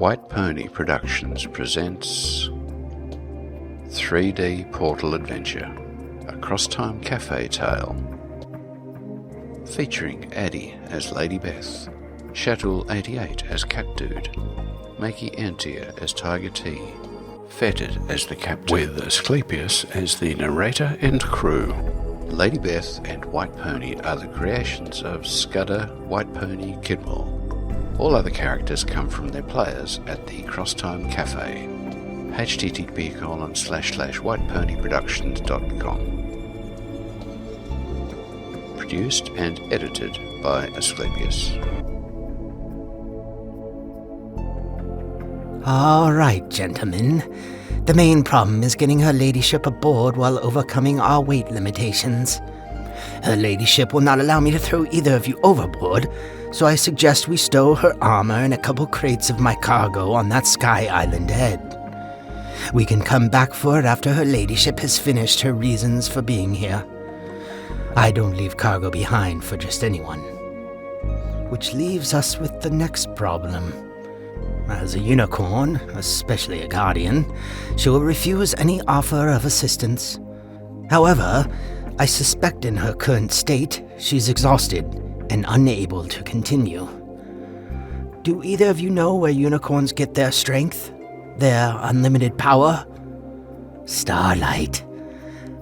White Pony Productions presents 3D Portal Adventure, a cross-time cafe tale. Featuring Addie as Lady Beth, Shatul88 as Cat Dude, Makey Antia as Tiger T, Fetid as the captain, with Asclepius as the narrator and crew. Lady Beth and White Pony are the creations of Scudder, White Pony, Kidwell. All other characters come from their players at the Crosstime Cafe. http://whiteponyproductions.com. Produced and edited by Asclepius. All right, gentlemen. The main problem is getting her ladyship aboard while overcoming our weight limitations. Her ladyship will not allow me to throw either of you overboard, so I suggest we stow her armor and a couple crates of my cargo on that sky island ahead. We can come back for it after her ladyship has finished her reasons for being here. I don't leave cargo behind for just anyone. Which leaves us with the next problem. As a unicorn, especially a guardian, she will refuse any offer of assistance. However, I suspect in her current state, she's exhausted and unable to continue. Do either of you know where unicorns get their strength? Their unlimited power? Starlight.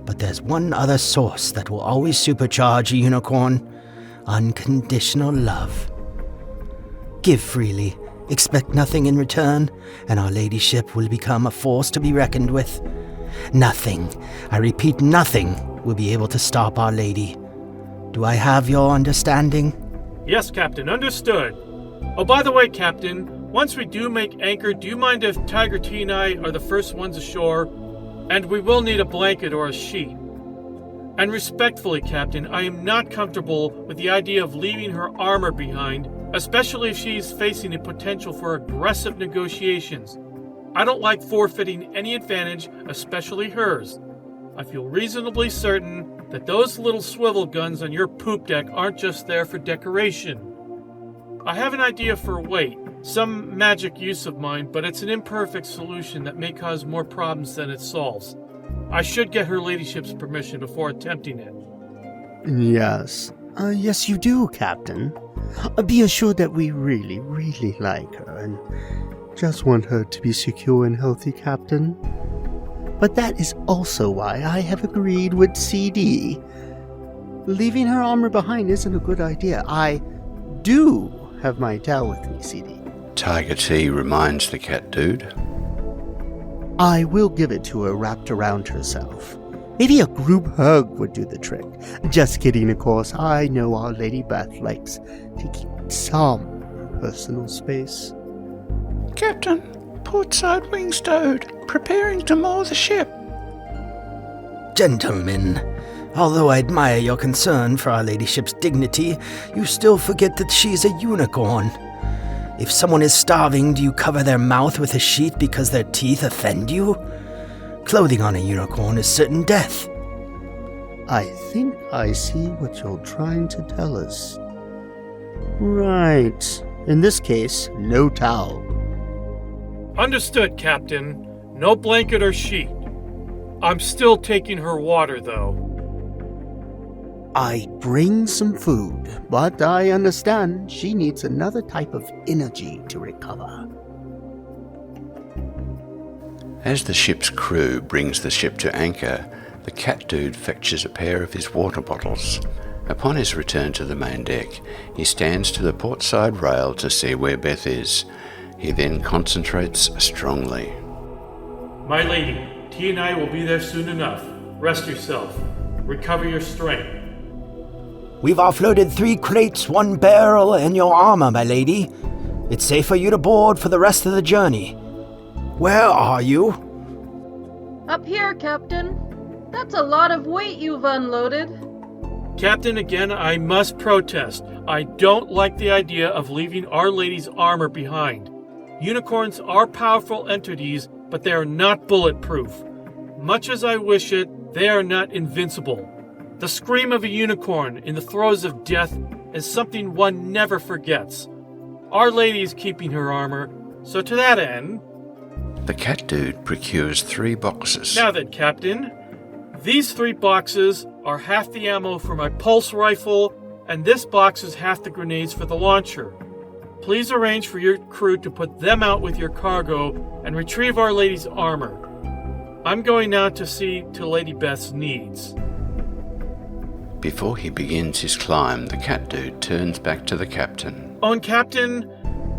But there's one other source that will always supercharge a unicorn: unconditional love. Give freely, expect nothing in return, and our ladyship will become a force to be reckoned with. Nothing, I repeat nothing, will be able to stop our lady. Do I have your understanding? Yes, Captain, understood. Oh, by the way, Captain, once we do make anchor, do you mind if Tiger T and I are the first ones ashore? And we will need a blanket or a sheet. And respectfully, Captain, I am not comfortable with the idea of leaving her armor behind, especially if she is facing the potential for aggressive negotiations. I don't like forfeiting any advantage, especially hers. I feel reasonably certain that those little swivel guns on your poop deck aren't just there for decoration. I have an idea for weight, some magic use of mine, but it's an imperfect solution that may cause more problems than it solves. I should get her ladyship's permission before attempting it. Yes. Yes, you do, Captain. Be assured that we really, really like her and just want her to be secure and healthy, Captain. But that is also why I have agreed with CD. Leaving her armor behind isn't a good idea. I do have my towel with me, CD. Tiger T reminds the Cat Dude. I will give it to her wrapped around herself. Maybe a group hug would do the trick. Just kidding, of course. I know our Lady Beth likes to keep some personal space. Captain, portside wing stowed, preparing to moor the ship. Gentlemen, although I admire your concern for our ladyship's dignity, you still forget that she's a unicorn. If someone is starving, do you cover their mouth with a sheet because their teeth offend you? Clothing on a unicorn is certain death. I think I see what you're trying to tell us. Right. In this case, no towel. Understood, Captain. No blanket or sheet. I'm still taking her water, though. I bring some food, but I understand she needs another type of energy to recover. As the ship's crew brings the ship to anchor, the Cat Dude fetches a pair of his water bottles. Upon his return to the main deck, he stands to the portside rail to see where Beth is. He then concentrates strongly. My lady, T and I will be there soon enough. Rest yourself. Recover your strength. We've offloaded 3 crates, 1 barrel, and your armor, my lady. It's safe for you to board for the rest of the journey. Where are you? Up here, Captain. That's a lot of weight you've unloaded. Captain, again, I must protest. I don't like the idea of leaving Our Lady's armor behind. Unicorns are powerful entities, but they are not bulletproof. Much as I wish it, they are not invincible. The scream of a unicorn in the throes of death is something one never forgets. Our Lady is keeping her armor, So to that end... The cat dude procures 3 boxes. Now then, Captain, these 3 boxes are half the ammo for my pulse rifle, and this box is half the grenades for the launcher. Please arrange for your crew to put them out with your cargo and retrieve Our Lady's armor. I'm going now to see to Lady Beth's needs. Before he begins his climb, the cat dude turns back to the captain. Oh, and Captain,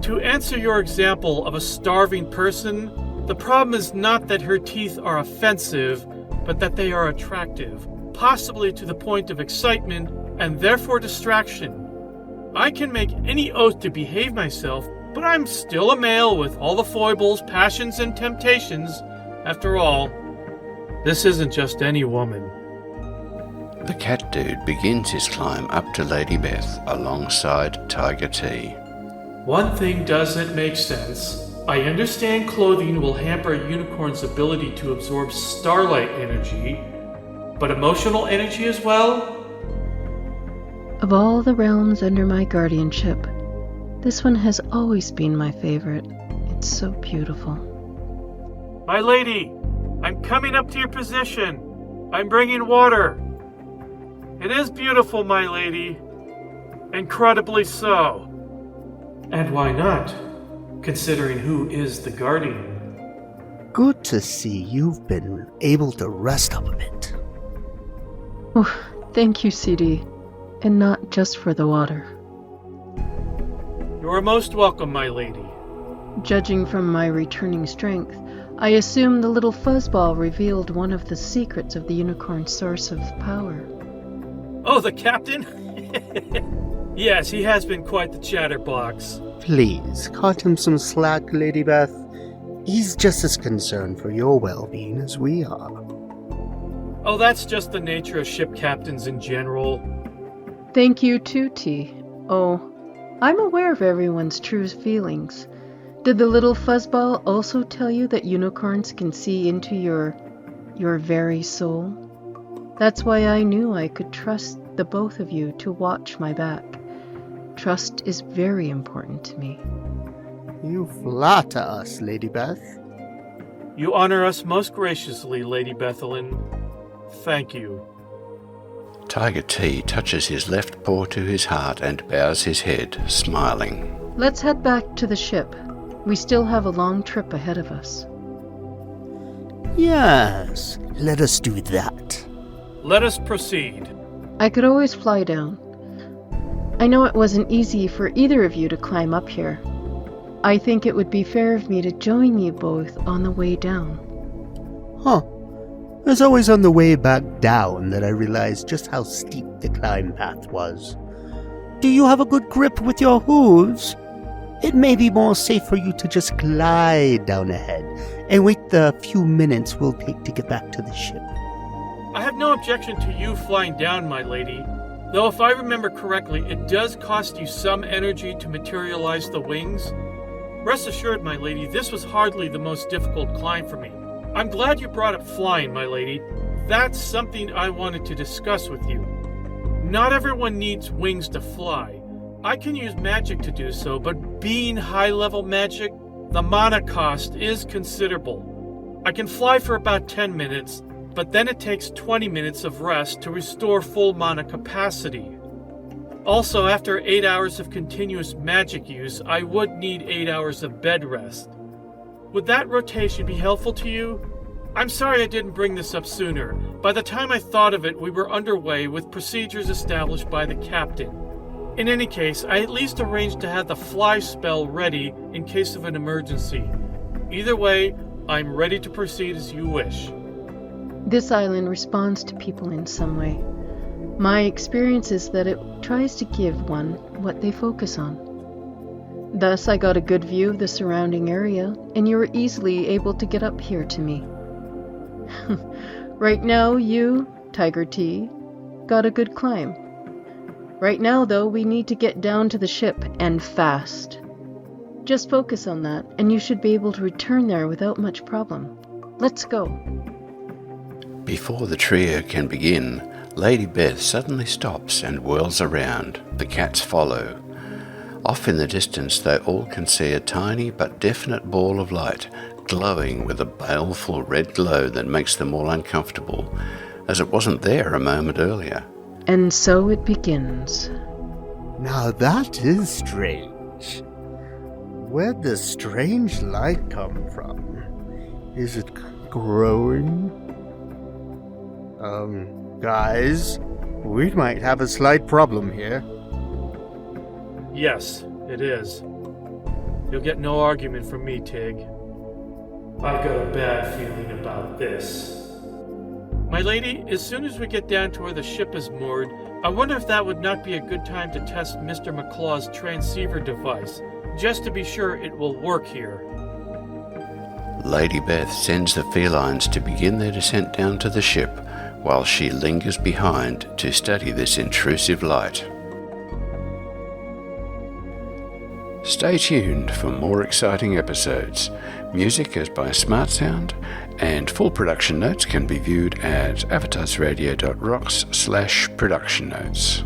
to answer your example of a starving person, the problem is not that her teeth are offensive, but that they are attractive, possibly to the point of excitement and therefore distraction. I can make any oath to behave myself, but I'm still a male with all the foibles, passions, and temptations. After all, this isn't just any woman. The cat dude begins his climb up to Lady Beth alongside Tiger T. One thing doesn't make sense. I understand clothing will hamper a unicorn's ability to absorb starlight energy, but emotional energy as well? Of all the realms under my guardianship, this one has always been my favorite. It's so beautiful. My lady, I'm coming up to your position. I'm bringing water. It is beautiful, my lady. Incredibly so. And why not, considering who is the guardian? Good to see you've been able to rest up a bit. Oh, thank you, CD. And not just for the water. You are most welcome, my lady. Judging from my returning strength, I assume the little fuzzball revealed one of the secrets of the unicorn's source of power. Oh, the captain? Yes, he has been quite the chatterbox. Please, cut him some slack, Lady Beth. He's just as concerned for your well-being as we are. Oh, that's just the nature of ship captains in general. Thank you too, T. Oh, I'm aware of everyone's true feelings. Did the little fuzzball also tell you that unicorns can see into your very soul? That's why I knew I could trust the both of you to watch my back. Trust is very important to me. You flatter us, Lady Beth. You honor us most graciously, Lady Bethelyn. Thank you. Tiger T touches his left paw to his heart and bows his head, smiling. Let's head back to the ship. We still have a long trip ahead of us. Yes, let us do that. Let us proceed. I could always fly down. I know it wasn't easy for either of you to climb up here. I think it would be fair of me to join you both on the way down. Huh. It was always on the way back down that I realized just how steep the climb path was. Do you have a good grip with your hooves? It may be more safe for you to just glide down ahead and wait the few minutes we'll take to get back to the ship. I have no objection to you flying down, my lady. Though if I remember correctly, it does cost you some energy to materialize the wings. Rest assured, my lady, this was hardly the most difficult climb for me. I'm glad you brought up flying, my lady. That's something I wanted to discuss with you. Not everyone needs wings to fly. I can use magic to do so, but being high-level magic, the mana cost is considerable. I can fly for about 10 minutes, but then it takes 20 minutes of rest to restore full mana capacity. Also, after 8 hours of continuous magic use, I would need 8 hours of bed rest. Would that rotation be helpful to you? I'm sorry I didn't bring this up sooner. By the time I thought of it, we were underway with procedures established by the captain. In any case, I at least arranged to have the fly spell ready in case of an emergency. Either way, I'm ready to proceed as you wish. This island responds to people in some way. My experience is that it tries to give one what they focus on. Thus, I got a good view of the surrounding area, and you were easily able to get up here to me. Right now, you, Tiger T, got a good climb. Right now, though, we need to get down to the ship, and fast. Just focus on that, and you should be able to return there without much problem. Let's go. Before the trio can begin, Lady Beth suddenly stops and whirls around. The cats follow. Off in the distance, they all can see a tiny but definite ball of light glowing with a baleful red glow that makes them all uncomfortable, as it wasn't there a moment earlier. And so it begins. Now that is strange. Where'd this strange light come from? Is it growing? Guys, we might have a slight problem here. Yes, it is. You'll get no argument from me, Tig. I've got a bad feeling about this. My lady, as soon as we get down to where the ship is moored, I wonder if that would not be a good time to test Mr. McClaw's transceiver device, just to be sure it will work here. Lady Beth sends the felines to begin their descent down to the ship, while she lingers behind to study this intrusive light. Stay tuned for more exciting episodes. Music is by Smart Sound, and full production notes can be viewed at advertiseradio.rocks/production notes.